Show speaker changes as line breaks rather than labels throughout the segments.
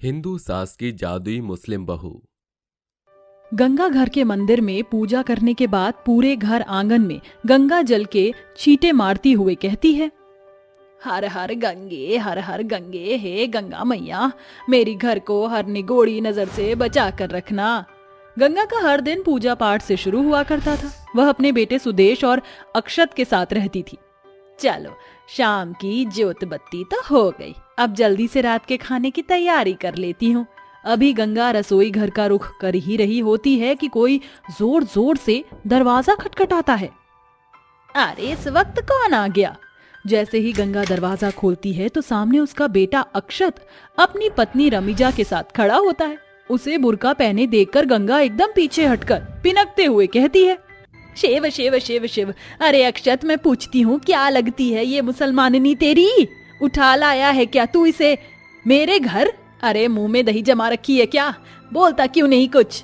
हिंदू सास की जादुई मुस्लिम बहू।
गंगा घर के मंदिर में पूजा करने के बाद पूरे घर आंगन में गंगा जल के छींटे मारती हुए कहती है, हर हर गंगे, हे गंगा मैया, मेरी घर को हर निगोड़ी नजर से बचा कर रखना। गंगा का हर दिन पूजा पाठ से शुरू हुआ करता था। वह अपने बेटे सुदेश और अक्षत के साथ रहती थी। चलो, शाम की ज्योत बत्ती तो हो गई, अब जल्दी से रात के खाने की तैयारी कर लेती हूँ। अभी गंगा रसोई घर का रुख कर ही रही होती है कि कोई जोर जोर से दरवाजा खटखटाता है। अरे इस वक्त कौन आ गया? जैसे ही गंगा दरवाजा खोलती है तो सामने उसका बेटा अक्षत अपनी पत्नी रमीजा के साथ खड़ा होता है। उसे बुर्का पहने देखकर गंगा एकदम पीछे हटकर पिनकते हुए कहती है, शिव शिव शिव शिव, अरे अक्षत, मैं पूछती हूँ क्या लगती है ये मुसलमाननी तेरी? उठा लाया है क्या तू इसे मेरे घर? अरे मुंह में दही जमा रखी है क्या? बोलता क्यों नहीं कुछ?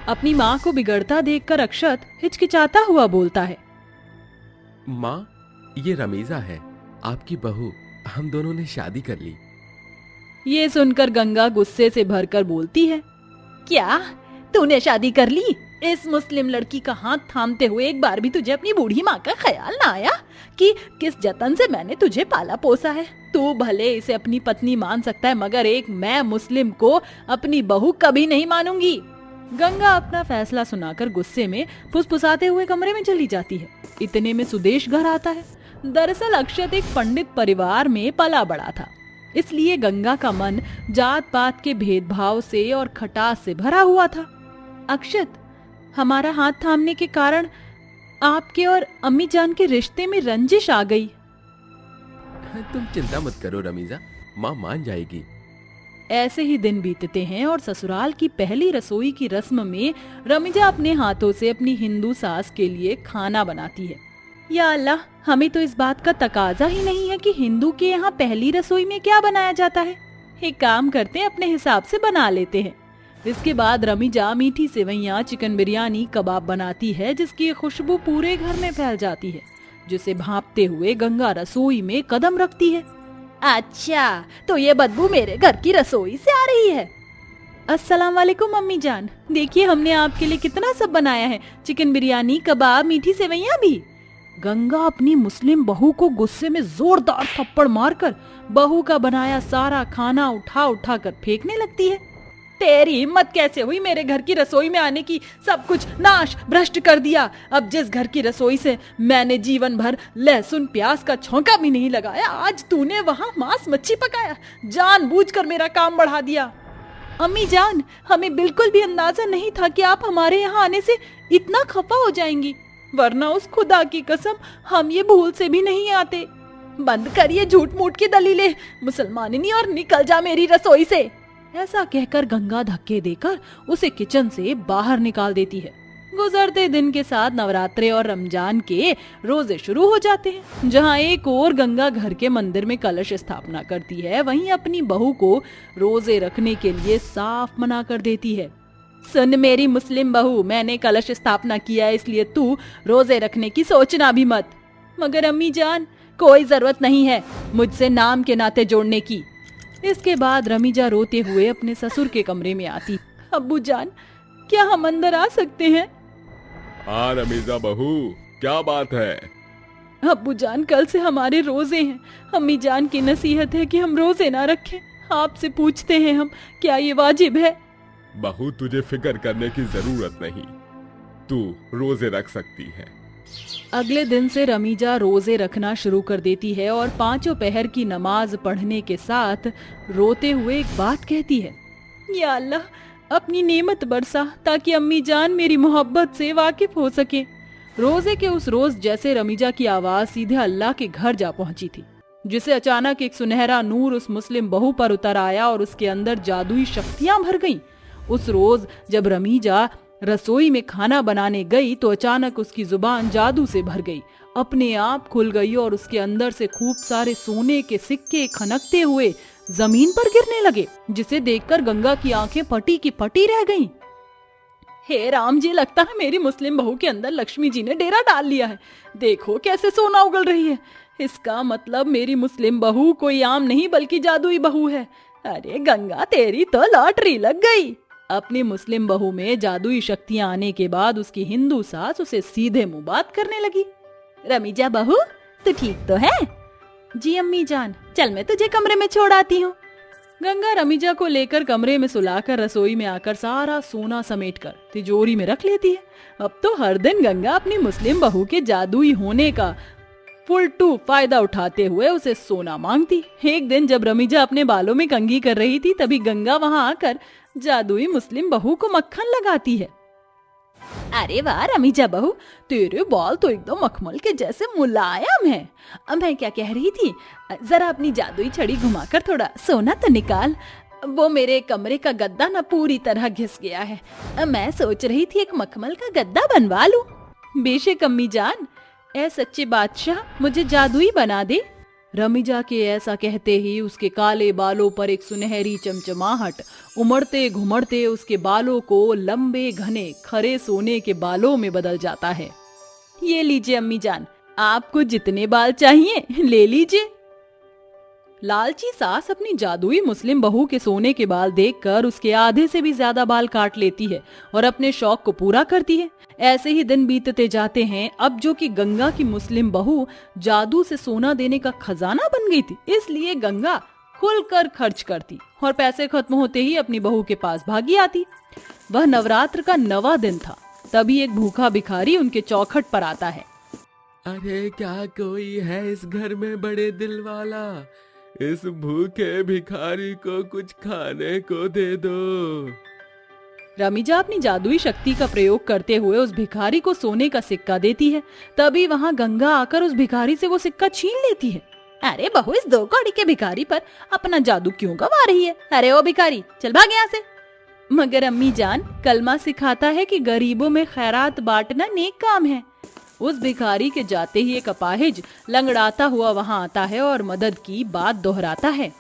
अपनी माँ को बिगड़ता देखकर अक्षत हिचकिचाता हुआ बोलता है,
माँ, ये रमीजा है, आपकी बहू। हम दोनों ने शादी कर ली।
ये सुनकर गंगा गुस्से से भरकर बोलती है, क्या तूने शादी कर ली? इस मुस्लिम लड़की का हाथ थामते हुए एक बार भी तुझे अपनी बूढ़ी माँ का ख्याल ना आया कि किस जतन से मैंने तुझे पाला पोसा है? तू भले इसे अपनी पत्नी मान सकता है, मगर एक मैं मुस्लिम को अपनी बहू कभी नहीं मानूंगी। गंगा अपना फैसला सुनाकर गुस्से में फुसफुसाते हुए कमरे में चली जाती है। इतने में सुदेश घर आता है। दरअसल अक्षत एक पंडित परिवार में पला बड़ा था, इसलिए गंगा का मन जात पात के भेदभाव से और खटास से भरा हुआ था। अक्षत, हमारा हाथ थामने के कारण आपके और अम्मी जान के रिश्ते में रंजिश आ गई।
तुम चिंता मत करो रमीजा, माँ मान जाएगी।
ऐसे ही दिन बीतते हैं और ससुराल की पहली रसोई की रस्म में रमीजा अपने हाथों से अपनी हिंदू सास के लिए खाना बनाती है। या अल्लाह, हमें तो इस बात का तकाजा ही नहीं है कि हिंदू के यहाँ पहली रसोई में क्या बनाया जाता है। एक काम करते हैं, अपने हिसाब से बना लेते हैं। इसके बाद रमीजा मीठी सेवइयाँ, चिकन बिरयानी, कबाब बनाती है, जिसकी खुशबू पूरे घर में फैल जाती है, जिसे भांपते हुए गंगा रसोई में कदम रखती है। अच्छा, तो ये बदबू मेरे घर की रसोई से आ रही है। अस्सलाम वालेकुम अम्मी जान, देखिए हमने आपके लिए कितना सब बनाया है, चिकन बिरयानी, कबाब, मीठी सेवइयाँ भी। गंगा अपनी मुस्लिम बहू को गुस्से में जोरदार थप्पड़ मारकर बहू का बनाया सारा खाना उठा उठा कर फेंकने लगती है। तेरी हिम्मत कैसे हुई मेरे घर की रसोई में आने की? सब कुछ नाश भ्रष्ट कर दिया। अब जिस घर की रसोई से मैंने जीवन भर लहसुन प्याज का छौंका भी नहीं लगाया, आज तूने वहाँ मांस मच्छी पकाया, जानबूझकर मेरा काम बढ़ा दिया। अम्मी जान, हमें बिल्कुल भी अंदाजा नहीं था कि आप हमारे यहाँ आने से इतना खफा हो जाएंगी, वरना उस खुदा की कसम हम ये भूल से भी नहीं आते। बंद करिए झूठ मूठ की दलीलें मुसलमानिनी, और निकल जा मेरी रसोई से। ऐसा कहकर गंगा धक्के देकर उसे किचन से बाहर निकाल देती है। गुजरते दिन के साथ नवरात्रे और रमजान के रोजे शुरू हो जाते हैं। जहाँ एक और गंगा घर के मंदिर में कलश स्थापना करती है, वहीं अपनी बहू को रोजे रखने के लिए साफ मना कर देती है। सुन मेरी मुस्लिम बहू, मैंने कलश स्थापना किया है, इसलिए तू रोजे रखने की सोचना भी मत। मगर अम्मी जान, कोई जरूरत नहीं है मुझसे नाम के नाते जोड़ने की। इसके बाद रमीजा रोते हुए अपने ससुर के कमरे में आती। अब्बू जान, क्या हम अंदर आ सकते हैं?
हाँ रमीजा बहू, क्या बात है?
अब्बू जान, कल से हमारे रोजे हैं। अम्मी जान की नसीहत है कि हम रोजे ना रखें। आपसे पूछते हैं हम, क्या ये वाजिब है?
बहू, तुझे फिक्र करने की जरूरत नहीं, तू रोजे रख सकती है।
अगले दिन से रमीजा रोजे रखना शुरू कर देती है और पांचों पहर की नमाज पढ़ने के साथ रोते हुए एक बात कहती है, या अल्लाह, अपनी नेमत बरसा ताकि अम्मी जान मेरी मोहब्बत से वाकिफ हो सके। रोजे के उस रोज जैसे रमीजा की आवाज सीधे अल्लाह के घर जा पहुंची थी, जिसे अचानक एक सुनहरा नूर उस मुस्लिम बहू पर उतर आया और उसके अंदर जादुई शक्तियां भर गईं। उस रोज जब रमीजा रसोई में खाना बनाने गई तो अचानक उसकी जुबान जादू से भर गई, अपने आप खुल गई और उसके अंदर से खूब सारे सोने के सिक्के खनकते हुए जमीन पर गिरने लगे, जिसे देखकर गंगा की आंखें फटी की फटी रह गईं। हे राम जी, लगता है मेरी मुस्लिम बहू के अंदर लक्ष्मी जी ने डेरा डाल लिया है। देखो कैसे सोना उगल रही है। इसका मतलब मेरी मुस्लिम बहू कोई आम नहीं बल्कि जादुई बहू है। अरे गंगा, तेरी तो लॉटरी लग गई। अपनी मुस्लिम बहू में जादुई शक्तियां आने के बाद उसकी हिंदू सास उसे सीधे मुंह बात करने लगी। रमीजा बहू, तू ठीक तो है? जी अम्मी जान, चल मैं तुझे कमरे में छोड़ आती हूँ। गंगा रमीजा को लेकर कमरे में सुलाकर रसोई में आकर सारा सोना समेटकर तिजोरी में रख लेती है। अब तो हर दिन गंगा अपनी मुस्लिम बहू के जादुई होने का फुल फायदा उठाते हुए उसे सोना मांगती। एक दिन जब रमीजा अपने बालों में कंघी कर रही थी, तभी गंगा वहां आकर जादुई मुस्लिम बहू को मक्खन लगाती है। अरे वाह रमीजा बहू, तेरे बाल तो एकदम मखमल के जैसे मुलायम हैं। अब मैं क्या कह रही थी, जरा अपनी जादुई छड़ी घुमाकर थोड़ा सोना तो निकाल। वो मेरे कमरे का गद्दा ना पूरी तरह घिस गया है। मैं सोच रही थी एक मखमल का गद्दा बनवा लूं। बेशक अम्मी जान, ऐ सच्चे बादशाह, मुझे जादुई बना दे। रमीजा के ऐसा कहते ही उसके काले बालों पर एक सुनहरी चमचमाहट उमड़ते घुमड़ते उसके बालों को लंबे घने खरे सोने के बालों में बदल जाता है। ये लीजिए अम्मी जान, आपको जितने बाल चाहिए ले लीजिए। लालची सास अपनी जादुई मुस्लिम बहू के सोने के बाल देखकर उसके आधे से भी ज्यादा बाल काट लेती है और अपने शौक को पूरा करती है। ऐसे ही दिन बीतते जाते हैं। अब जो कि गंगा की मुस्लिम बहू जादू से सोना देने का खजाना बन गई थी, इसलिए गंगा खुलकर खर्च करती और पैसे खत्म होते ही अपनी बहू के पास भागी आती। वह नवरात्र का 9वां दिन था। तभी एक भूखा भिखारी उनके चौखट पर आता है।
अरे क्या कोई है इस घर में बड़े दिल वाला? इस भूखे भिखारी को कुछ खाने को दे दो।
रमीजा अपनी जादुई शक्ति का प्रयोग करते हुए उस भिखारी को सोने का सिक्का देती है। तभी वहां गंगा आकर उस भिखारी से वो सिक्का छीन लेती है। अरे बहू, इस 2 कौड़ी के भिखारी पर अपना जादू क्यों गवा रही है? अरे ओ भिखारी, चल भाग यहाँ से। मगर अम्मी जान, कलमा सिखाता है कि गरीबों में खैरात बांटना नेक काम है। उस भिखारी के जाते ही एक अपाहिज लंगड़ाता हुआ वहां आता है और मदद की बात दोहराता है।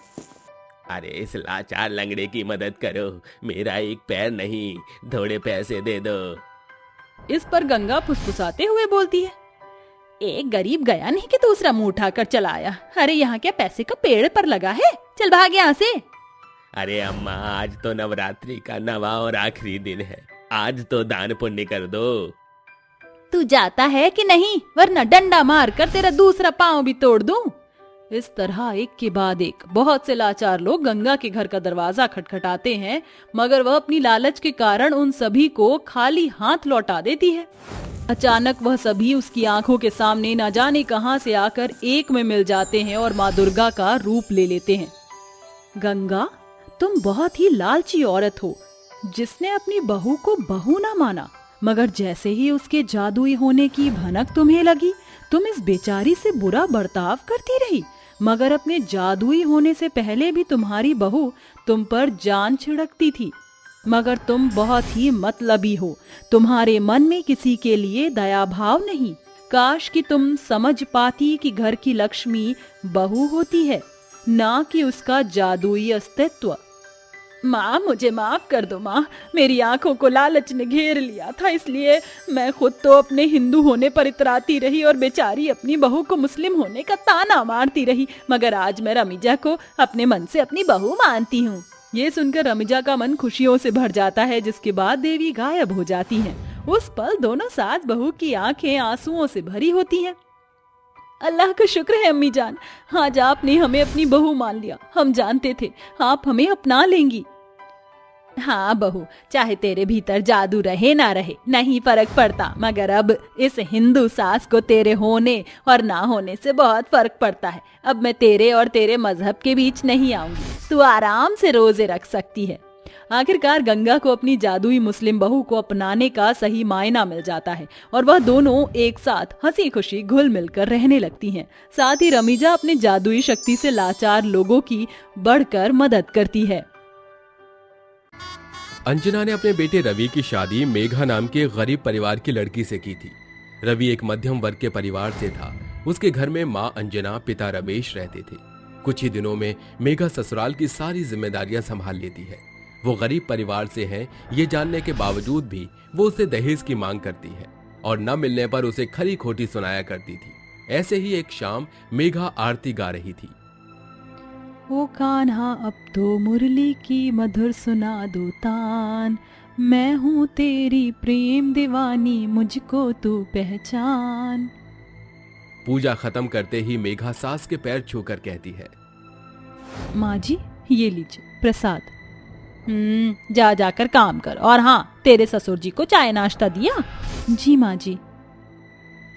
अरे इस लाचार लंगड़े की मदद करो, मेरा एक पैर नहीं, थोड़े पैसे दे दो।
इस पर गंगा फुसफुसाते हुए बोलती है, एक गरीब गया नहीं कि दूसरा मुंह उठाकर चला आया। अरे यहाँ क्या पैसे का पेड़ पर लगा है? चल भाग यहाँ से।
अरे अम्मा, आज तो नवरात्रि का 9वां और आखिरी दिन है, आज तो दान पुण्य कर दो।
तू जाता है कि नहीं, वरना डंडा मार कर तेरा दूसरा पांव भी तोड़ दूं। इस तरह एक के बाद एक बहुत से लाचार लोग गंगा के घर का दरवाजा खटखटाते हैं, मगर वह अपनी लालच के कारण उन सभी को खाली हाथ लौटा देती है। अचानक वह सभी उसकी आंखों के सामने न जाने कहां से आकर एक में मिल जाते हैं और माँ दुर्गा का रूप ले लेते हैं। गंगा, तुम बहुत ही लालची औरत हो, जिसने अपनी बहू को बहू ना माना, मगर जैसे ही उसके जादुई होने की भनक तुम्हें लगी, तुम इस बेचारी से बुरा बर्ताव करती रही। मगर अपने जादुई होने से पहले भी तुम्हारी बहू तुम पर जान छिड़कती थी। मगर तुम बहुत ही मतलबी हो, तुम्हारे मन में किसी के लिए दया भाव नहीं। काश कि तुम समझ पाती कि घर की लक्ष्मी बहू होती है, ना कि उसका जादुई अस्तित्व। माँ, मुझे माफ कर दो माँ, मेरी आंखों को लालच ने घेर लिया था, इसलिए मैं खुद तो अपने हिंदू होने पर इतराती रही और बेचारी अपनी बहू को मुस्लिम होने का ताना मारती रही। मगर आज मैं रमीजा को अपने मन से अपनी बहू मानती हूँ। ये सुनकर रमीजा का मन खुशियों से भर जाता है, जिसके बाद देवी गायब हो जाती हैं। उस पल दोनों सास बहू की आंखें आंसुओं से भरी होती हैं। अल्लाह का शुक्र है अम्मी जान, आज आपने हमें अपनी बहू मान लिया। हम जानते थे आप हमें अपना लेंगी। हाँ बहू, चाहे तेरे भीतर जादू रहे ना रहे नहीं फर्क पड़ता, मगर अब इस हिंदू सास को तेरे होने और ना होने से बहुत फर्क पड़ता है। अब मैं तेरे और तेरे मजहब के बीच नहीं आऊंगी, तू आराम से रोजे रख सकती है। आखिरकार गंगा को अपनी जादुई मुस्लिम बहू को अपनाने का सही मायना मिल जाता है और वह दोनों एक साथ हंसी खुशी घुल मिलकर रहने लगती हैं। साथ ही रमीजा अपनी जादुई शक्ति से लाचार लोगों की बढ़कर मदद करती है।
अंजना ने अपने बेटे रवि की शादी मेघा नाम के गरीब परिवार की लड़की से की थी। रवि एक मध्यम वर्ग के परिवार से था। उसके घर में माँ अंजना, पिता रमेश रहते थे। कुछ ही दिनों में मेघा ससुराल की सारी जिम्मेदारियां संभाल लेती है। वो गरीब परिवार से है, ये जानने के बावजूद भी वो उससे दहेज की मांग करती है और न मिलने पर उसे खरी खोटी सुनाया करती थी। ऐसे ही एक शाम मेघा आरती गा रही थी।
ओ कान्हा अब तो मुरली की मधुर सुना दो तान, मैं हूँ तेरी प्रेम दीवानी मुझको तू पहचान।
पूजा खत्म करते ही मेघा सास के पैर छूकर कहती है,
माँ जी ये लीजिए प्रसाद। जा जाकर काम कर, और हाँ तेरे ससुर जी को चाय नाश्ता दिया? जी माँ जी।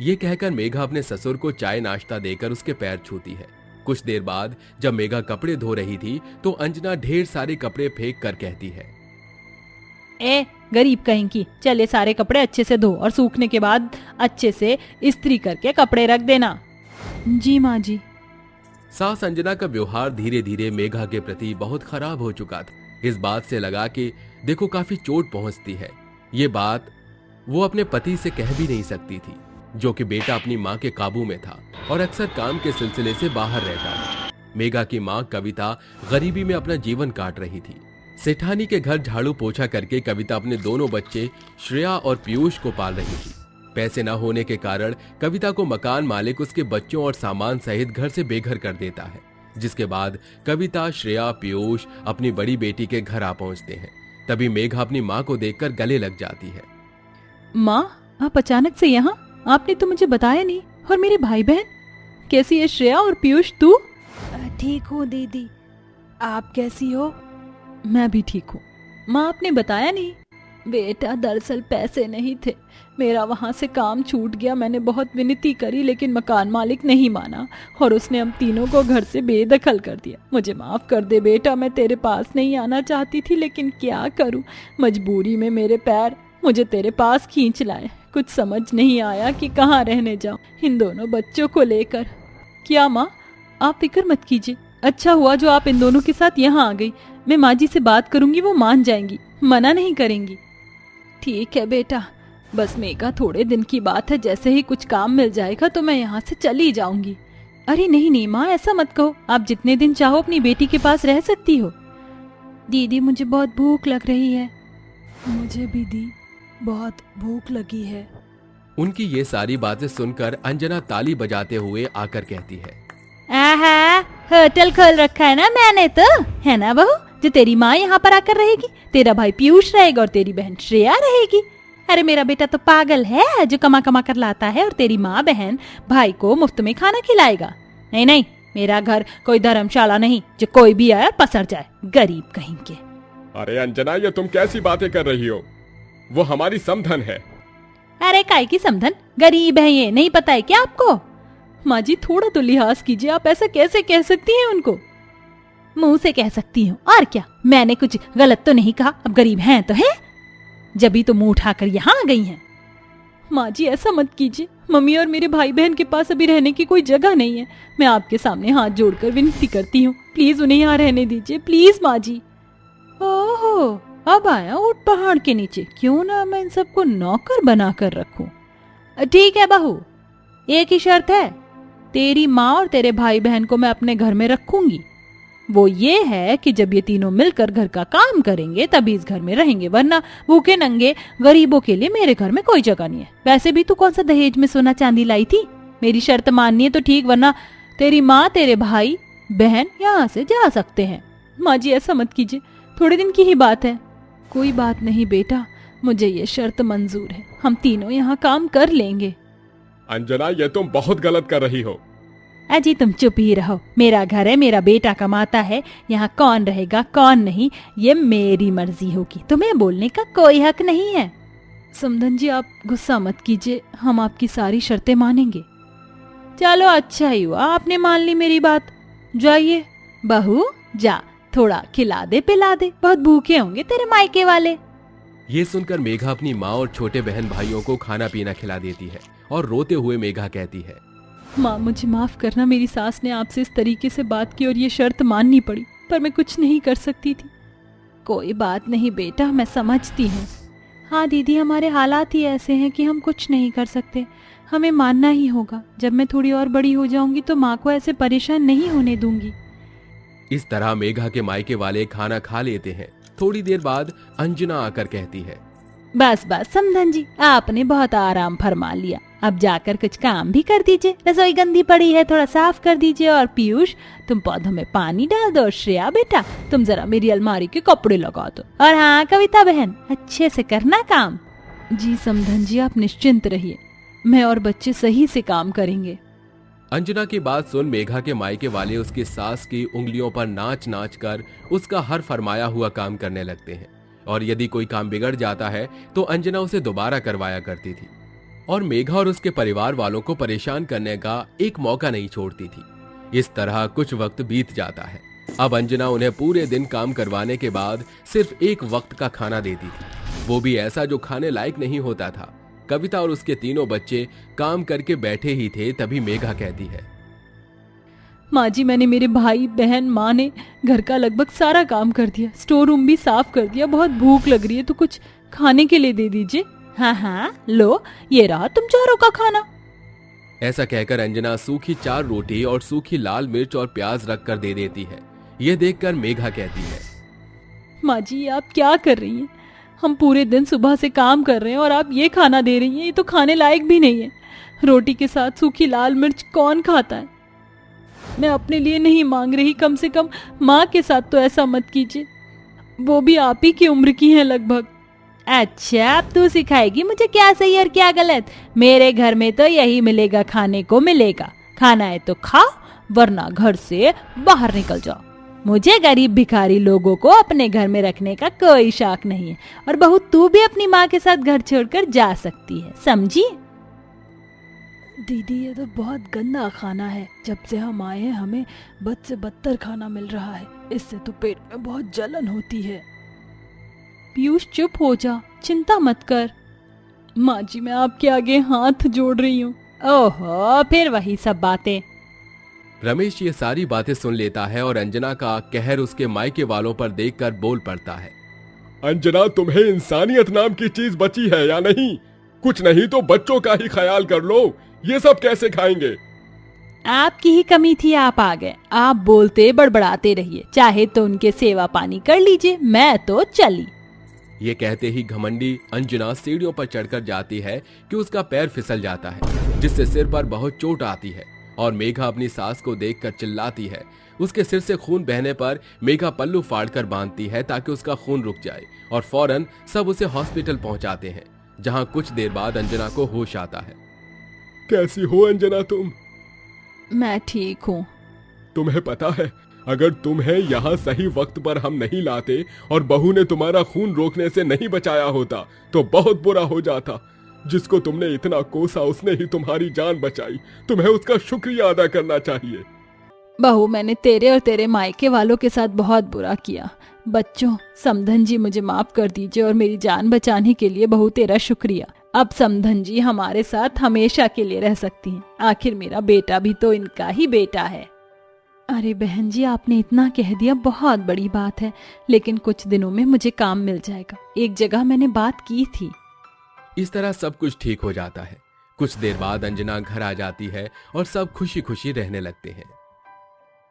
ये कहकर मेघा अपने ससुर को चाय नाश्ता देकर उसके पैर छूती है। कुछ देर बाद जब मेघा कपड़े धो रही थी तो अंजना ढेर सारे कपड़े फेंक कर कहती है,
ए गरीब कहीं की, चले सारे कपड़े अच्छे से धो और सूखने के बाद अच्छे से इस्त्री करके कपड़े रख देना। जी माँ जी।
सास अंजना का व्यवहार धीरे धीरे मेघा के प्रति बहुत खराब हो चुका था। इस बात से लगा कि देखो काफी चोट पहुंचती है। ये बात वो अपने पति से कह भी नहीं सकती थी, जो कि बेटा अपनी माँ के काबू में था और अक्सर काम के सिलसिले से बाहर रहता था। मेघा की माँ कविता गरीबी में अपना जीवन काट रही थी। सेठानी के घर झाड़ू पोछा करके कविता अपने दोनों बच्चे श्रेया और पीयूष को पाल रही थी। पैसे न होने के कारण कविता को मकान मालिक उसके बच्चों और सामान सहित घर से बेघर कर देता है, जिसके बाद कविता, श्रेया, पीयूष अपनी बड़ी बेटी के घर आ पहुंचते हैं। तभी मेघा अपनी माँ को देखकर गले लग जाती है।
माँ आप अचानक से यहाँ? आपने तो मुझे बताया नहीं। और मेरे भाई बहन कैसी है? श्रेया और पीयूष तू?
ठीक हूँ दीदी, आप कैसी हो?
मैं भी ठीक हूँ। माँ आपने बताया नहीं? बेटा दरअसल पैसे नहीं थे, मेरा वहाँ से काम छूट गया। मैंने बहुत विनती करी लेकिन मकान मालिक नहीं माना और उसने हम तीनों को घर से बेदखल कर दिया। मुझे माफ कर दे बेटा, मैं तेरे पास नहीं आना चाहती थी लेकिन क्या करूँ, मजबूरी में मेरे पैर मुझे तेरे पास खींच लाए। कुछ समझ नहीं आया कि कहाँ रहने जाऊं इन दोनों बच्चों को लेकर। क्या माँ आप फिक्र मत कीजिए, अच्छा हुआ जो आप इन दोनों के साथ यहाँ आ गई। मैं माँ जी से बात करूंगी, वो मान जाएंगी, मना नहीं करेंगी। ठीक है बेटा, बस मेघा थोड़े दिन की बात है, जैसे ही कुछ काम मिल जाएगा तो मैं यहाँ से चली जाऊंगी। अरे नहीं नहीं माँ ऐसा मत कहो, आप जितने दिन चाहो अपनी बेटी के पास रह सकती हो।
दीदी मुझे बहुत भूख लग रही है। मुझे भी दी, बहुत भूख लगी है।
उनकी ये सारी बातें सुनकर अंजना ताली बजाते हुए आकर कहती है,
आहा, होटल खोल रखा है ना मैंने तो, है ना बहू, जो तेरी माँ यहाँ पर आकर रहेगी, तेरा भाई पीयूष रहेगा और तेरी बहन श्रेया रहेगी। अरे मेरा बेटा तो पागल है जो कमा कमा कर लाता है और तेरी माँ बहन भाई को मुफ्त में खाना खिलाएगा। नहीं नहीं, मेरा घर कोई धर्मशाला नहीं जो कोई भी आया पसर जाए, गरीब कहीं के।
अरे अंजना ये तुम कैसी बातें कर रही हो, वो हमारी समधन है।
अरे काय की समधन, गरीब है ये नहीं पता है क्या आपको? माँ जी थोड़ा तो लिहाज कीजिए, आप ऐसा कैसे कह सकती हैं उनको? मुंह से कह सकती हूँ और क्या, मैंने कुछ गलत तो नहीं कहा। अब गरीब हैं तो है, जभी तो मुंह उठाकर यहाँ आ गई हैं। माँ जी ऐसा मत कीजिए, मम्मी और मेरे भाई बहन के पास अभी रहने की कोई जगह नहीं है। मैं आपके सामने हाथ जोड़कर विनती करती हूँ, प्लीज उन्हें यहाँ रहने दीजिए, प्लीज माँ जी। ओहो, अब आया ऊंट पहाड़ के नीचे, क्यों ना मैं इन सबको नौकर बनाकर रखूं। ठीक है बहू, एक ही शर्त है, तेरी माँ और तेरे भाई बहन को मैं अपने घर में रखूंगी। वो ये है कि जब ये तीनों मिलकर घर का काम करेंगे तभी इस घर में रहेंगे, वरना भूखे नंगे गरीबों के लिए मेरे घर में कोई जगह नहीं है। वैसे भी तू कौन सा दहेज में सोना चांदी लाई थी? मेरी शर्त माननी है तो ठीक, वरना तेरी माँ तेरे भाई बहन यहाँ से जा सकते हैं। माँ जी ऐसा मत कीजिए, थोड़े दिन की ही बात है। कोई बात नहीं बेटा, मुझे ये शर्त मंजूर है, हम तीनों यहाँ काम कर लेंगे।
अंजना ये तुम बहुत गलत कर रही हो।
अजी तुम चुप ही रहो, मेरा घर है, मेरा बेटा कमाता है, यहाँ कौन रहेगा कौन नहीं ये मेरी मर्जी होगी, तुम्हें बोलने का कोई हक नहीं है। समधन जी आप गुस्सा मत कीजिए, हम आपकी सारी शर्तें मानेंगे। चलो अच्छा ही हुआ आपने मान ली मेरी बात। जाइए बहू जा, थोड़ा खिला दे पिला दे, बहुत भूखे होंगे तेरे मायके वाले।
ये सुनकर मेघा अपनी माँ और छोटे बहन भाइयों को खाना पीना खिला देती है और रोते हुए मेघा कहती है,
माँ मुझे माफ करना, मेरी सास ने आपसे इस तरीके से बात की और ये शर्त माननी पड़ी, पर मैं कुछ नहीं कर सकती थी। कोई बात नहीं बेटा, मैं समझती हूँ। हाँ दीदी, हमारे हालात ही ऐसे हैं कि हम कुछ नहीं कर सकते, हमें मानना ही होगा। जब मैं थोड़ी और बड़ी हो जाऊंगी तो माँ को ऐसे परेशान नहीं होने दूंगी।
इस तरह मेघा के मायके वाले खाना खा लेते हैं। थोड़ी देर बाद अंजना आकर कहती है,
बस बस समधन जी, आपने बहुत आराम फरमा लिया, अब जाकर कुछ काम भी कर दीजिए, रसोई गंदी पड़ी है, थोड़ा साफ कर दीजिए। और पीयूष, तुम पौधों में पानी डाल दो। और श्रेया बेटा, तुम जरा मेरी अलमारी के कपड़े लगा दो। और हाँ कविता बहन, अच्छे से करना काम।
जी समधन जी, आप निश्चिंत रहिए, मैं और बच्चे सही से काम करेंगे।
अंजना की बात सुन मेघा के मायके वाले उसकी सास की उंगलियों पर नाच नाच कर उसका हर फरमाया हुआ काम करने लगते हैं। और यदि कोई काम बिगड़ जाता है तो अंजना उसे दोबारा करवाया करती थी। और मेघा और उसके परिवार वालों को परेशान करने का एक मौका नहीं छोड़ती थी। इस तरह कुछ वक्त बीत जाता है। अब अंजना उन्हें पूरे दिन काम करवाने के बाद सिर्फ एक वक्त का खाना देती थी, वो भी ऐसा जो खाने लायक नहीं होता था। कविता और उसके तीनों बच्चे काम करके बैठे ही थे, तभी मेघा कहती है,
माँ जी, मैंने मेरे भाई बहन माँ ने घर का लगभग सारा काम कर दिया, स्टोर रूम भी साफ कर दिया। बहुत भूख लग रही है, तो कुछ खाने के लिए दे दीजिए।
हाँ हाँ लो, ये रहा तुम चारों का खाना।
ऐसा कहकर अंजना सूखी 4 रोटी और सूखी लाल मिर्च और प्याज रखकर दे देती है। यह देखकर मेघा कहती है,
माँ जी आप क्या कर रही हैं? हम पूरे दिन सुबह से काम कर रहे हैं और आप ये खाना दे रही हैं, ये तो खाने लायक भी नहीं है। रोटी के साथ सूखी लाल मिर्च कौन खाता है? मैं अपने लिए नहीं मांग रही, कम से कम माँ के साथ तो ऐसा मत कीजिए, वो भी आप ही की उम्र की हैं लगभग।
अच्छा, अब तू सिखाएगी मुझे क्या सही और क्या गलत? मेरे घर में तो यही मिलेगा, खाने को मिलेगा। खाना है तो खाओ, वरना घर से बाहर निकल जाओ। मुझे गरीब भिखारी लोगों को अपने घर में रखने का कोई शौक नहीं है। और बहू, तू भी अपनी माँ के साथ घर छोड़कर जा सकती है, समझी?
दीदी ये तो बहुत गंदा खाना है, जब से हम आए हैं हमें बद से बदतर खाना मिल रहा है, इससे तो पेट में बहुत जलन होती है।
पीयूष चुप हो जा, चिंता मत कर।
माँ जी मैं आपके आगे हाथ जोड़ रही हूँ।
ओहो, फिर वही सब बातें।
रमेश ये सारी बातें सुन लेता है और अंजना का कहर उसके मायके वालों पर देखकर बोल पड़ता है,
अंजना, तुम्हें इंसानियत नाम की चीज बची है या नहीं? कुछ नहीं तो बच्चों का ही ख्याल कर लो, ये सब कैसे खाएंगे?
आपकी ही कमी थी, आप आ गए। आप बोलते बड़बड़ाते रहिए, चाहे तो उनके सेवा पानी कर लीजिए, मैं तो चली।
ये कहते ही घमंडी अंजना सीढ़ियों पर चढ़कर जाती है कि उसका पैर फिसल जाता है, जिससे सिर पर बहुत चोट आती है। और मेघा अपनी सास को देखकर चिल्लाती है। उसके सिर से खून बहने पर मेघा पल्लू फाड़कर बांधती है ताकि उसका खून रुक जाए। और फौरन सब उसे हॉस्पिटल पहुंचाते हैं, जहां कुछ देर बाद अंजना को होश आता है।
कैसी हो अंजना तुम?
मैं ठीक हूँ।
तुम्हें पता है, अगर तुम्हें यहाँ सही वक्त पर हम नहीं लाते और बहू ने तुम्हारा खून रोकने से नहीं बचाया होता तो बहुत बुरा हो जाता। जिसको तुमने इतना कोसा उसने ही तुम्हारी जान बचाई, तुम्हें उसका शुक्रिया अदा करना चाहिए।
बहू, मैंने तेरे और तेरे मायके वालों के साथ बहुत बुरा किया। बच्चों, समधन जी मुझे माफ कर दीजिए और मेरी जान बचाने के लिए बहू तेरा शुक्रिया। अब समधन जी हमारे साथ हमेशा के लिए रह सकती हैं। आखिर मेरा बेटा भी तो इनका ही बेटा है।
अरे बहन जी, आपने इतना कह दिया, बहुत बड़ी बात है। लेकिन कुछ दिनों में मुझे काम मिल जाएगा। एक जगह मैंने बात की थी।
इस तरह सब कुछ ठीक हो जाता है। कुछ देर बाद अंजना घर आ जाती है और सब खुशी खुशी रहने लगते हैं।